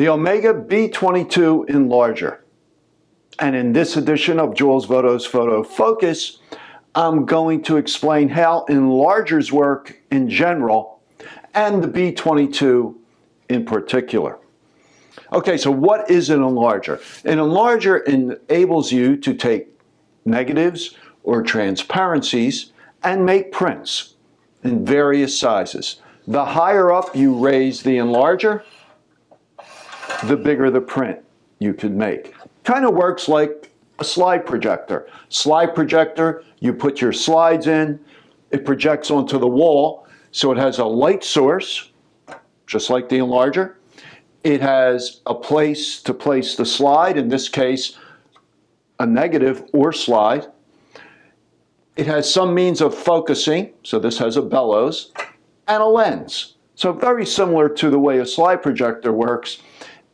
the Omega B-22 Enlarger. And in this edition of Jules Voto's Photo Focus, I'm going to explain how enlargers work in general and the B-22 in particular. Okay, so what is an enlarger? An enlarger enables you to take negatives or transparencies and make prints in various sizes. The higher up you raise the enlarger, the bigger the print you can make. Kind of works like a slide projector. Slide projector, you put your slides in, it projects onto the wall, so it has a light source, just like the enlarger. It has a place to place the slide, in this case, a negative or slide. It has some means of focusing, so this has a bellows, and a lens. So very similar to the way a slide projector works,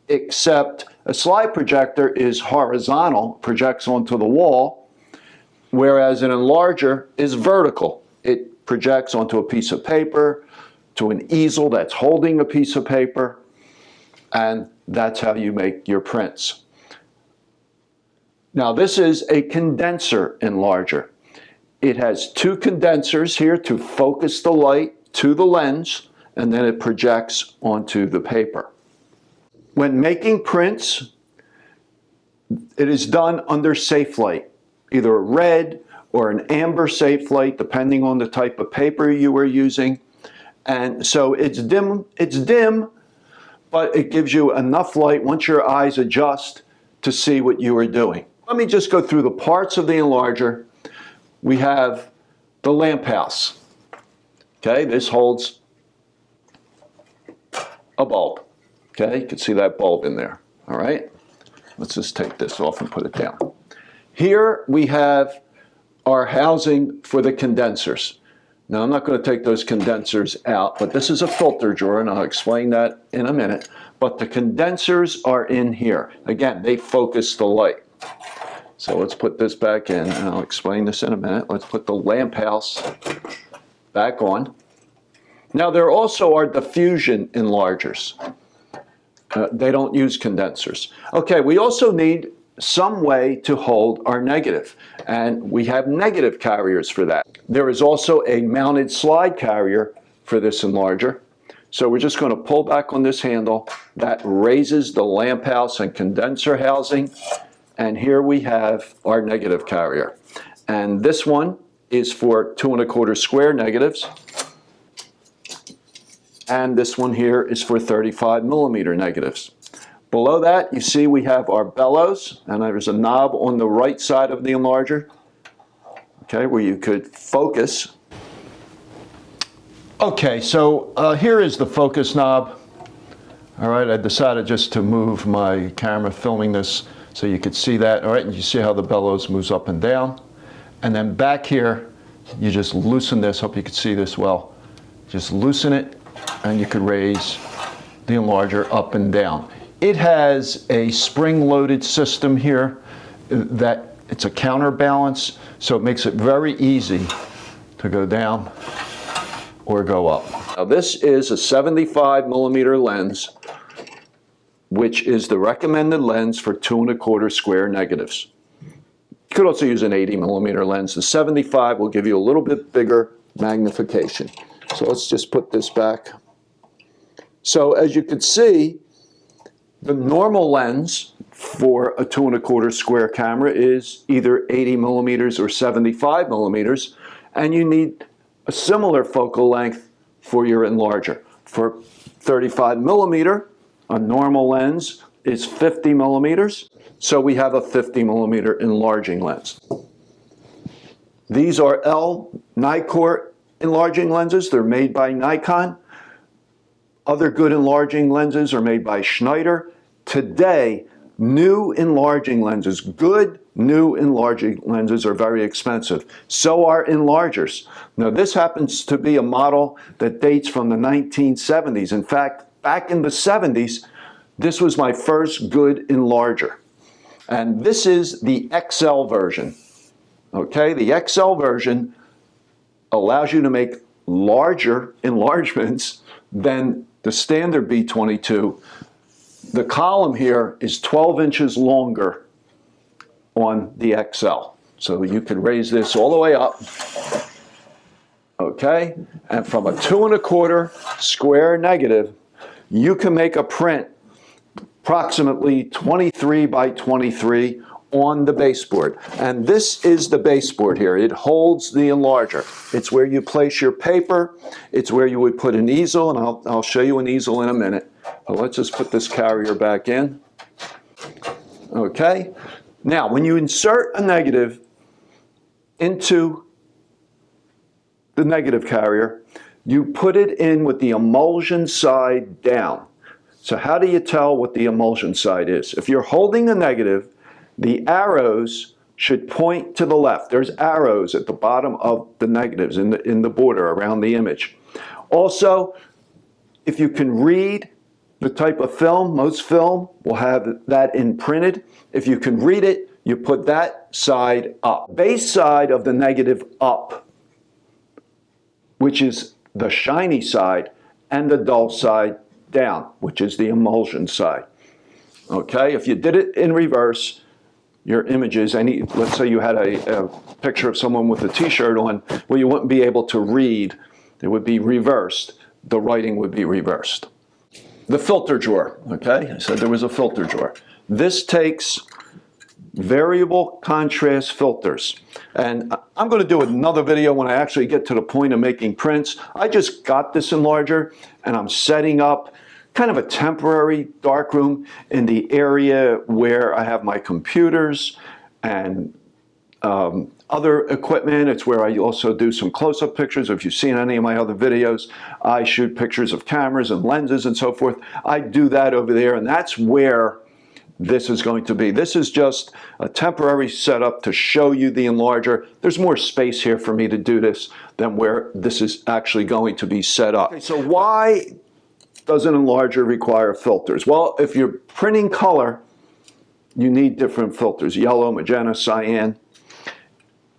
except a slide projector is horizontal, projects onto the wall, whereas an enlarger is vertical. It projects onto a piece of paper, to an easel that's holding a piece of paper, and that's how you make your prints. Now this is a condenser enlarger. It has two condensers here to focus the light to the lens, and then it projects onto the paper. When making prints, it is done under safe light, either a red or an amber safe light, depending on the type of paper you are using. And so it's dim, but it gives you enough light once your eyes adjust to see what you are doing. Let me just go through the parts of the enlarger. We have the lamp house. Okay, this holds a bulb. Okay, you can see that bulb in there. All right, let's just take this off and put it down. Here we have our housing for the condensers. Now I'm not going to take those condensers out, but this is a filter drawer, and I'll explain that in a minute. But the condensers are in here. Again, they focus the light. So let's put this back in, and I'll explain this in a minute. Let's put the lamp house back on. Now there also are diffusion enlargers. They don't use condensers. Okay, we also need some way to hold our negative, and we have negative carriers for that. There is also a mounted slide carrier for this enlarger. So we're just going to pull back on this handle. That raises the lamp house and condenser housing, and here we have our negative carrier. And this one is for 2 1/4 square negatives. And this one here is for 35 millimeter negatives. Below that, you see we have our bellows, and there's a knob on the right side of the enlarger, okay, where you could focus. Okay, so here is the focus knob. All right, I decided just to move my camera filming this so you could see that. All right, and you see how the bellows moves up and down. And then back here, you just loosen this. Hope you can see this well. Just loosen it, and you could raise the enlarger up and down. It has a spring-loaded system here that it's a counterbalance, so it makes it very easy to go down or go up. Now this is a 75 millimeter lens, which is the recommended lens for 2 1/4 square negatives. You could also use an 80 millimeter lens. The 75 will give you a little bit bigger magnification. So let's just put this back. So as you can see, the normal lens for a 2 1/4 square camera is either 80 millimeters or 75 millimeters, and you need a similar focal length for your enlarger. For 35 millimeter, a normal lens is 50 millimeters, so we have a 50 millimeter enlarging lens. These are Nikkor enlarging lenses. They're made by Nikon. Other good enlarging lenses are made by Schneider. Today, new enlarging lenses, good new enlarging lenses, are very expensive. So are enlargers. Now this happens to be a model that dates from the 1970s. In fact, back in the 70s, this was my first good enlarger. And this is the XL version. Okay, the XL version allows you to make larger enlargements than the standard B-22, The column here is 12 inches longer on the XL. So you can raise this all the way up, okay? And from a 2 1/4 square negative, you can make a print approximately 23 by 23 on the baseboard. And this is the baseboard here. It holds the enlarger. It's where you place your paper. It's where you would put an easel, and I'll show you an easel in a minute. But let's just put this carrier back in. Okay? Now, when you insert a negative into the negative carrier, you put it in with the emulsion side down. So how do you tell what the emulsion side is? If you're holding a negative, the arrows should point to the left. There's arrows at the bottom of the negatives in the border around the image. Also, if you can read the type of film, most film will have that imprinted. If you can read it, you put that side up. Base side of the negative up, which is the shiny side, and the dull side down, which is the emulsion side. Okay, if you did it in reverse, your images, let's say you had a picture of someone with a t-shirt on, well, you wouldn't be able to read. It would be reversed. The writing would be reversed. The filter drawer, okay? I said there was a filter drawer. This takes variable contrast filters. And I'm going to do another video when I actually get to the point of making prints. I just got this Enlarger, and I'm setting up kind of a temporary darkroom in the area where I have my computers and other equipment. It's where I also do some close-up pictures. If you've seen any of my other videos, I shoot pictures of cameras and lenses and so forth. I do that over there, and that's where this is going to be. This is just a temporary setup to show you the Enlarger. There's more space here for me to do this than where this is actually going to be set up. Okay, so why does an Enlarger require filters? Well, if you're printing color, you need different filters: yellow, magenta, cyan.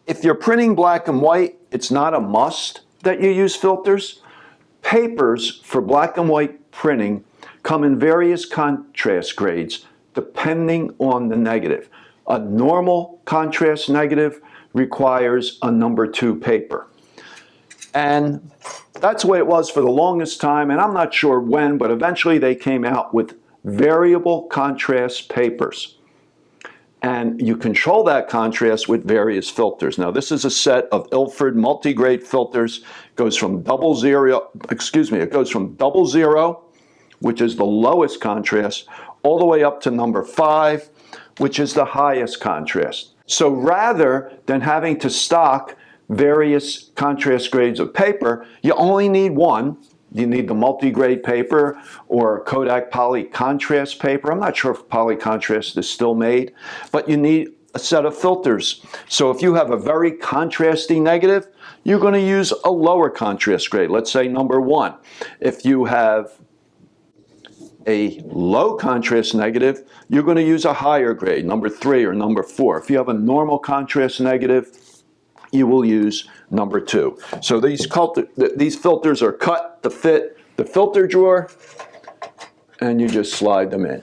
If you're printing black and white, it's not a must that you use filters. Papers for black and white printing come in various contrast grades depending on the negative. A normal contrast negative requires a number 2 paper. And that's the way it was for the longest time, and I'm not sure when, but eventually they came out with variable contrast papers. And you control that contrast with various filters. Now, this is a set of Ilford multi-grade filters. It goes from double zero, which is the lowest contrast, all the way up to number 5, which is the highest contrast. So rather than having to stock various contrast grades of paper, you only need one. You need the multi-grade paper or Kodak poly contrast paper. I'm not sure if poly contrast is still made, but you need a set of filters. So if you have a very contrasty negative, you're going to use a lower contrast grade, let's say number 1. If you have a low contrast negative, you're going to use a higher grade, number 3 or number 4. If you have a normal contrast negative, you will use number 2. So these filters are cut to fit the filter drawer, and you just slide them in.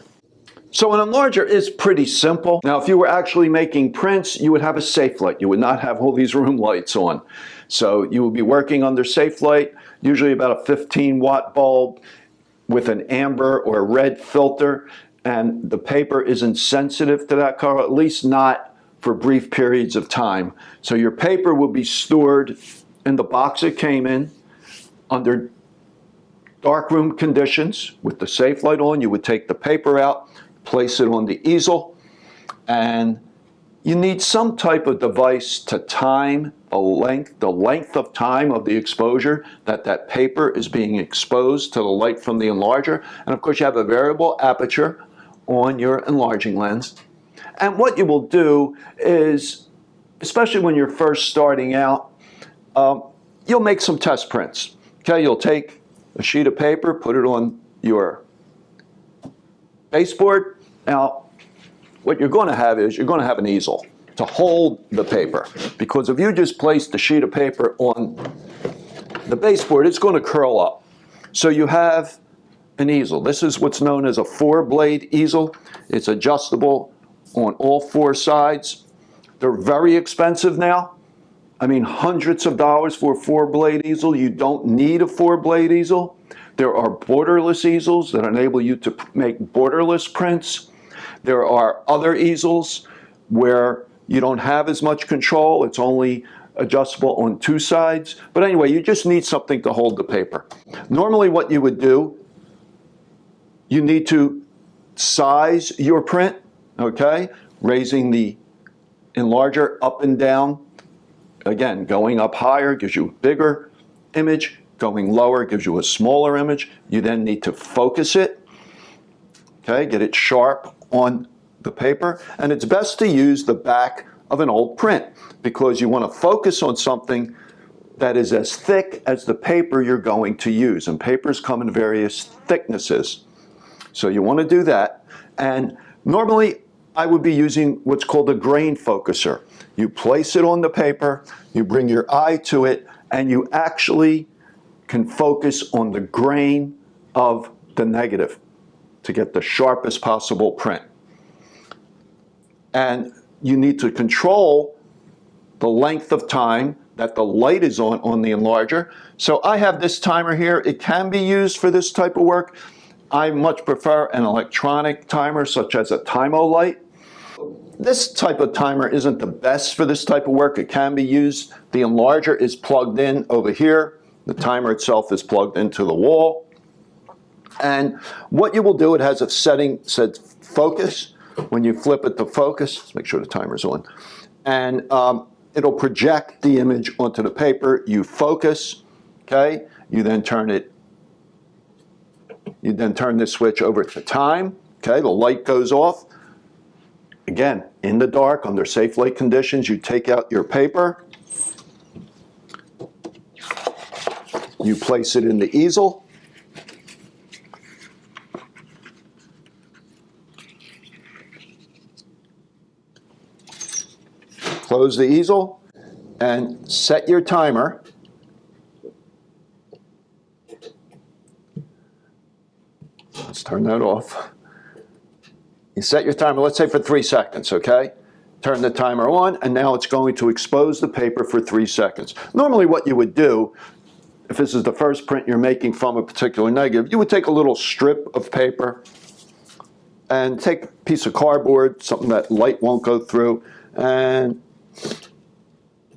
So an Enlarger is pretty simple. Now, if you were actually making prints, you would have a safe light. You would not have all these room lights on. So you would be working under safe light, usually about a 15-watt bulb with an amber or red filter, and the paper isn't sensitive to that color, at least not for brief periods of time. So your paper will be stored in the box it came in under darkroom conditions with the safe light on. You would take the paper out, place it on the easel, and you need some type of device to time the length of time of the exposure that paper is being exposed to the light from the Enlarger. And of course, you have a variable aperture on your enlarging lens. And what you will do is, especially when you're first starting out, you'll make some test prints. Okay, you'll take a sheet of paper, put it on your baseboard. Now, what you're going to have is you're going to have an easel to hold the paper, because if you just place the sheet of paper on the baseboard, it's going to curl up. So you have an easel. This is what's known as a 4-blade easel. It's adjustable on all 4 sides. They're very expensive now. I mean, hundreds of dollars for a 4-blade easel. You don't need a 4-blade easel. There are borderless easels that enable you to make borderless prints. There are other easels where you don't have as much control. It's only adjustable on 2 sides. But anyway, you just need something to hold the paper. Normally what you would do, you need to size your print, okay? Raising the enlarger up and down. Again, going up higher gives you a bigger image. Going lower gives you a smaller image. You then need to focus it, okay? Get it sharp on the paper. And it's best to use the back of an old print because you want to focus on something that is as thick as the paper you're going to use. And papers come in various thicknesses. So you want to do that. And normally I would be using what's called a grain focuser. You place it on the paper, you bring your eye to it, and you actually can focus on the grain of the negative to get the sharpest possible print. And you need to control the length of time that the light is on the enlarger. So I have this timer here. It can be used for this type of work. I much prefer an electronic timer such as a Time-O light. This type of timer isn't the best for this type of work. It can be used. The enlarger is plugged in over here. The timer itself is plugged into the wall. And what you will do, it has a setting said focus. When you flip it to focus, let's make sure the timer's on. And it'll project the image onto the paper. You focus, okay? You then turn this switch over to time, okay? The light goes off. Again, in the dark, under safe light conditions, you take out your paper. You place it in the easel. Close the easel and set your timer. Let's turn that off. You set your timer, let's say for 3 seconds, okay? Turn the timer on, and now it's going to expose the paper for 3 seconds. Normally what you would do, if this is the first print you're making from a particular negative, you would take a little strip of paper and take a piece of cardboard, something that light won't go through, and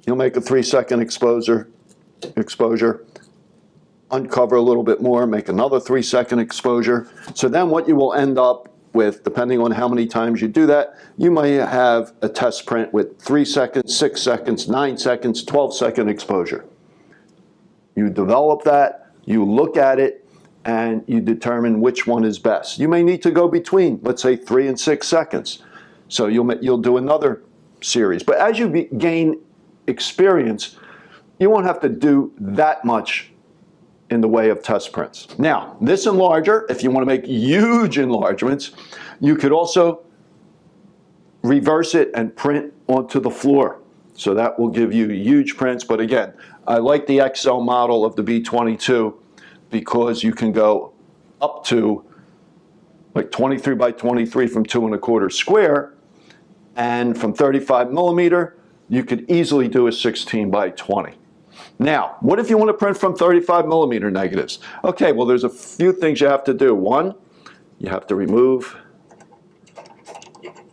you'll make a 3-second exposure, uncover a little bit more, make another 3-second exposure. So then what you will end up with, depending on how many times you do that, you might have a test print with 3 seconds, 6 seconds, 9 seconds, 12-second exposure. You develop that, you look at it, and you determine which one is best. You may need to go between, let's say, 3 and 6 seconds. So you'll do another series. But as you gain experience, you won't have to do that much in the way of test prints. Now, this enlarger, if you want to make huge enlargements, you could also reverse it and print onto the floor. So that will give you huge prints. But again, I like the XL model of the B-22 because you can go up to like 23 by 23 from 2 1/4 square, and from 35 millimeter, you could easily do a 16 by 20. Now, what if you want to print from 35 millimeter negatives? Okay, well, there's a few things you have to do. One, you have to remove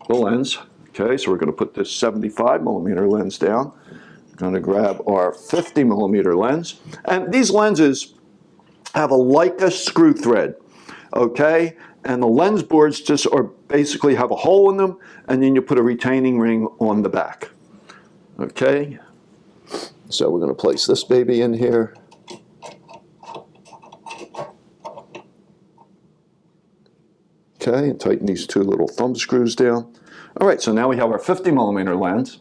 the lens. Okay, so we're going to put this 75 millimeter lens down. We're going to grab our 50 millimeter lens. And these lenses have a Leica screw thread, okay? And the lens boards just basically have a hole in them, and then you put a retaining ring on the back, okay? So we're going to place this baby in here. Okay, and tighten these 2 little thumb screws down. All right, so now we have our 50 millimeter lens.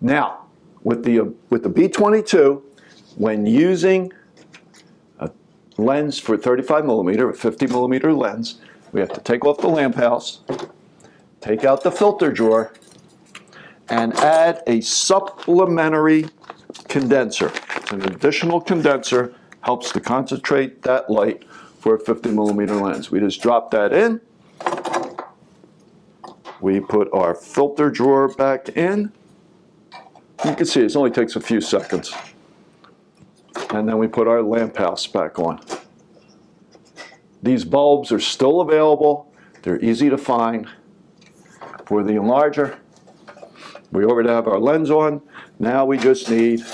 Now, with the B-22, when using a lens for 35 millimeter, a 50 millimeter lens, we have to take off the lamp house, take out the filter drawer, and add a supplementary condenser. An additional condenser helps to concentrate that light for a 50mm lens. We just drop that in. We put our filter drawer back in. You can see it only takes a few seconds. And then we put our lamp house back on. These bulbs are still available. They're easy to find for the Enlarger. We already have our lens on. Now we just need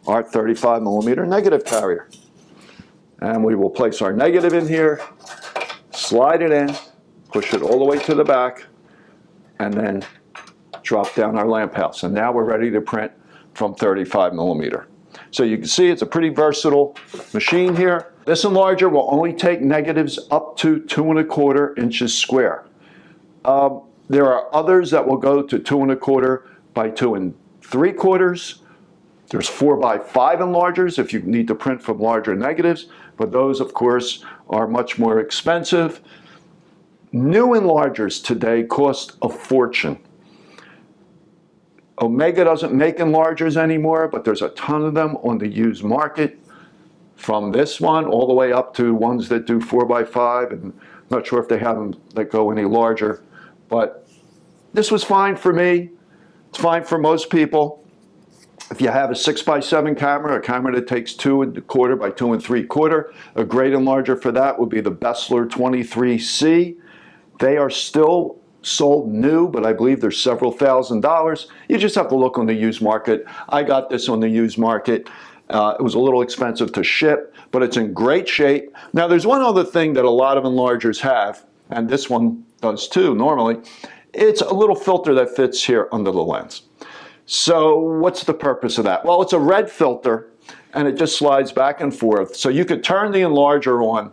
our 35mm negative carrier. And we will place our negative in here, slide it in, push it all the way to the back, and then drop down our lamp house. And now we're ready to print from 35mm. So you can see it's a pretty versatile machine here. This Enlarger will only take negatives up to 2¼ inches square. There are others that will go to 2¼ by 2 3/4. There's 4x5 Enlargers if you need to print from larger negatives, but those, of course, are much more expensive. New Enlargers today cost a fortune. Omega doesn't make Enlargers anymore, but there's a ton of them on the used market, from this one all the way up to ones that do 4x5, and I'm not sure if they have them that go any larger, but this was fine for me. It's fine for most people. If you have a 6x7 camera, a camera that takes 2¼ by 2 3/4, a great Enlarger for that would be the Bessler 23C. They are still sold new, but I believe they're several $1,000s. You just have to look on the used market. I got this on the used market. It was a little expensive to ship, but it's in great shape. Now, there's one other thing that a lot of Enlargers have, and this one does too normally. It's a little filter that fits here under the lens. So what's the purpose of that? Well, it's a red filter, and it just slides back and forth. So you could turn the Enlarger on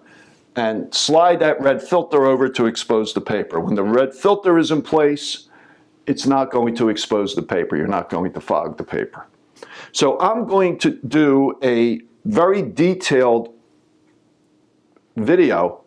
and slide that red filter over to expose the paper. When the red filter is in place, it's not going to expose the paper. You're not going to fog the paper. So I'm going to do a very detailed video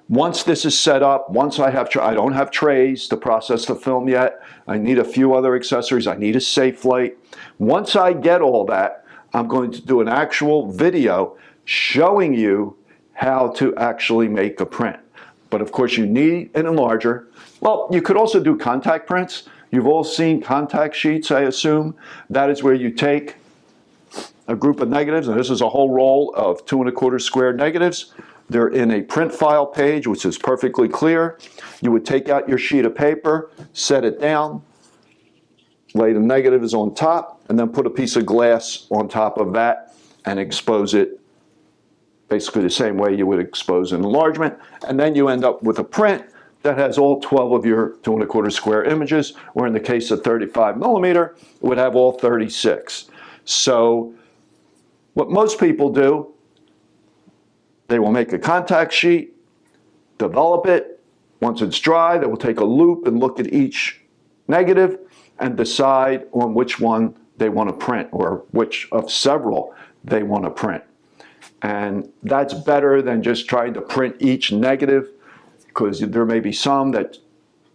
once this is set up. Once I don't have trays to process the film yet. I need a few other accessories. I need a safe light. Once I get all that, I'm going to do an actual video showing you how to actually make a print. But of course you need an Enlarger. Well, you could also do contact prints. You've all seen contact sheets, I assume. That is where you take a group of negatives, and this is a whole roll of 2 1/4 square negatives. They're in a print file page, which is perfectly clear. You would take out your sheet of paper, set it down, lay the negatives on top, and then put a piece of glass on top of that and expose it basically the same way you would expose an enlargement. And then you end up with a print that has all 12 of your 2 1/4 square images, or in the case of 35mm, it would have all 36. So what most people do, they will make a contact sheet, develop it. Once it's dry, they will take a loop and look at each negative and decide on which one they want to print, or which of several they want to print. And that's better than just trying to print each negative, because there may be some that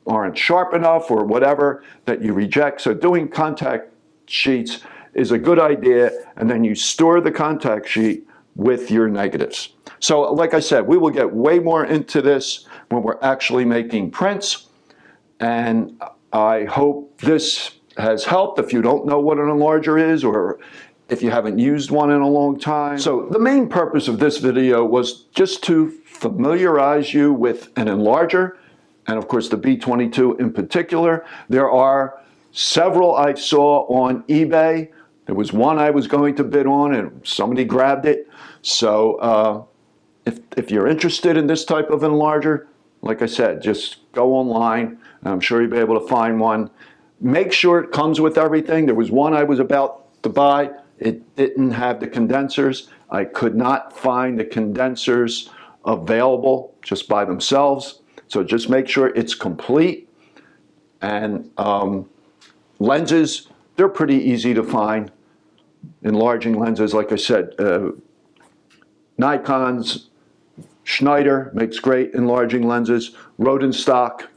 aren't sharp enough or whatever that you reject. So doing contact sheets is a good idea, and then you store the contact sheet with your negatives. So like I said, we will get way more into this when we're actually making prints, and I hope this has helped if you don't know what an Enlarger is, or if you haven't used one in a long time. So the main purpose of this video was just to familiarize you with an Enlarger, and of course the B-22 in particular. There are several I saw on eBay. There was one I was going to bid on and somebody grabbed it. So if you're interested in this type of Enlarger, like I said, just go online and I'm sure you'll be able to find one. Make sure it comes with everything. There was one I was about to buy. It didn't have the condensers. I could not find the condensers available just by themselves. So just make sure it's complete. And lenses, they're pretty easy to find. Enlarging lenses, like I said, Nikon's, Schneider makes great enlarging lenses. Rodenstock,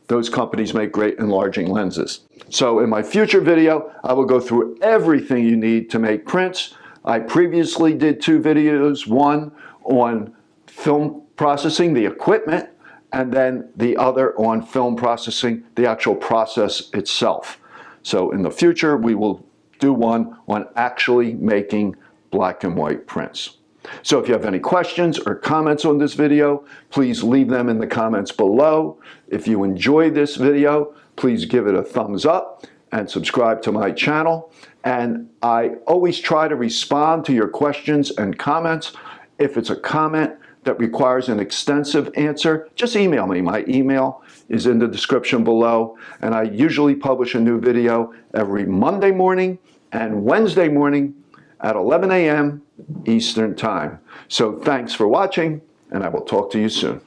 those companies make great enlarging lenses. So in my future video, I will go through everything you need to make prints. I previously did 2 videos, one on film processing, the equipment, and then the other on film processing, the actual process itself. So in the future, we will do one on actually making black and white prints. So if you have any questions or comments on this video, please leave them in the comments below. If you enjoyed this video, please give it a thumbs up and subscribe to my channel. And I always try to respond to your questions and comments. If it's a comment that requires an extensive answer, just email me. My email is in the description below, and I usually publish a new video every Monday morning and Wednesday morning at 11 a.m. Eastern Time. So thanks for watching, and I will talk to you soon.